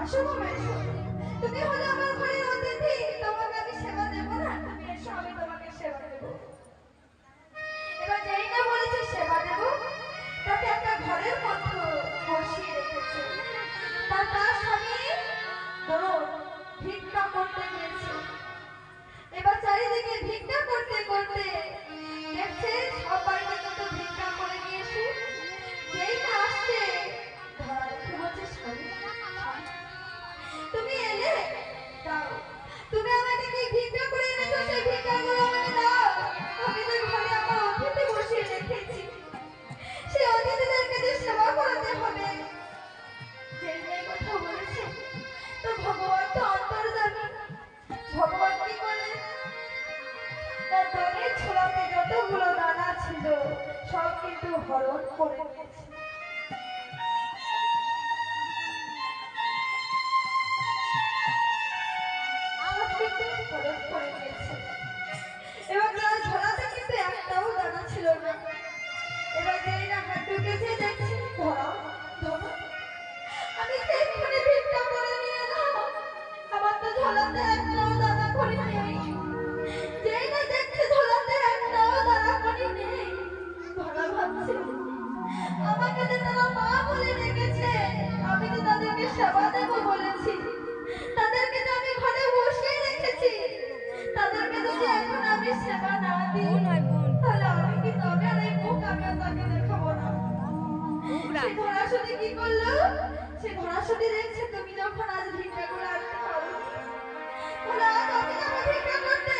আসো বাবা এসো, তুমি হলে আমার ঘরের অতিথি, তোমাকে আমি সেবা দেবো না? তুমি এসো, আমি তোমাকে সেবা দেবো। এবার যেই না বলেছে সেবা দেবো, তাকে একটা ঘরের মধ্যে বসিয়ে রেখেছে। তার স্বামী ধরো ভিক্ষা করতে গিয়েছে। এবার চারিদিকে ভিক্ষা করতে করতে দেখছে সব বাড়িতে কিন্তু ভিক্ষা করে নিয়েছে। যেই না আসছে ধরা দেখে বলছে, স্বামী তুমি এলে, দাও, তুমি আমাকে কি ভিক্ষা করে এনেছো, সেই ভিক্ষাগুলো আমাকে দাও। আমি তো ঘরে আমার অতিথি বসিয়ে রেখেছি, সেই অতিথিদেরকে যে সেবা করাতে হবে। যেই মেয়ে কথা বলেছে, তো ভগবান তো অন্তর্যামী। ভগবান কি করলেন, তার দানের ছোলাতে যতগুলো দানা ছিল সব কিন্তু হরণ করে নিয়েছে। এবার তার ঝোলাতে কিন্তু একটাও দানা ছিল না। এবার যেই না হাত ঢুকেছে দেখছি ধরা ধরা, আমি এক্ষুনি ভিক্ষা করে নিয়ে এলাম, আমার তো ঝোলাতে একটাও দানা করি নেই। যেই না দেখছে ঝোলাতে একটাও দানা করি নেই, ধরা ভাবছে আমাকে যে তারা মা বলে ডেকেছে, আমি যে তাদেরকে সেবা দেবো বলেছি, তাদেরকে যে আমি ঘরে বসিয়ে রেখেছি, তাদেরকে যদি এখন আমি সেবা না দিই, তাহলে আমি কি তবে আর এই মুখ আমিও তাকে দেখাবো না। সে ধরাশুনি কি করলো, সে ধরাশুনি দেখছে তুমি যখন আজ ভিক্ষা করে আনতে পারো, তাহলে আজ আমি যাবো ভিক্ষা করতে।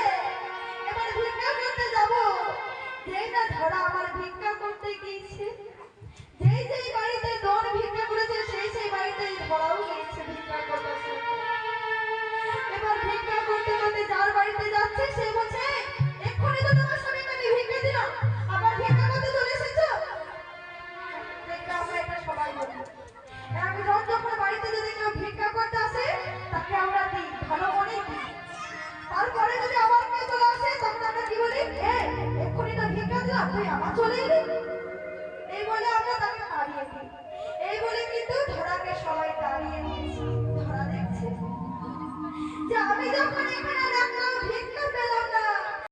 এবার ভিক্ষা করতে যাবো, যেই না ধরা আমার ভিক্ষা করতে গিয়েছে, যেই যেই বাড়িতে দন ভিক্ষা করেছে সেই সেই বাড়িতে ধরাও গিয়েছে ভিক্ষা করতে। এবার ভিক্ষা করতে করতে যার বাড়িতে যাচ্ছে সে বলছে, এক্ষুনি তো তোমার স্বামীকে আমি ভিক্ষা দিলাম, আবার ভিক্ষা করতে চলে এসেছো। দেখবে আমরা এটা সবাই বলি, একজন যখন বাড়িতে যদি কেউ ভিক্ষা করতে আসে তাকে আমরা দিই, ভালো মনে দিই। তারপরে যদি আবার কেউ চলে আসে তখন আমরা কি বলি, এক্ষুনি তো ভিক্ষা দিলাম, তুই আবার চলে এলি, এই বলে আমরা তাকে তাড়িয়ে দিই।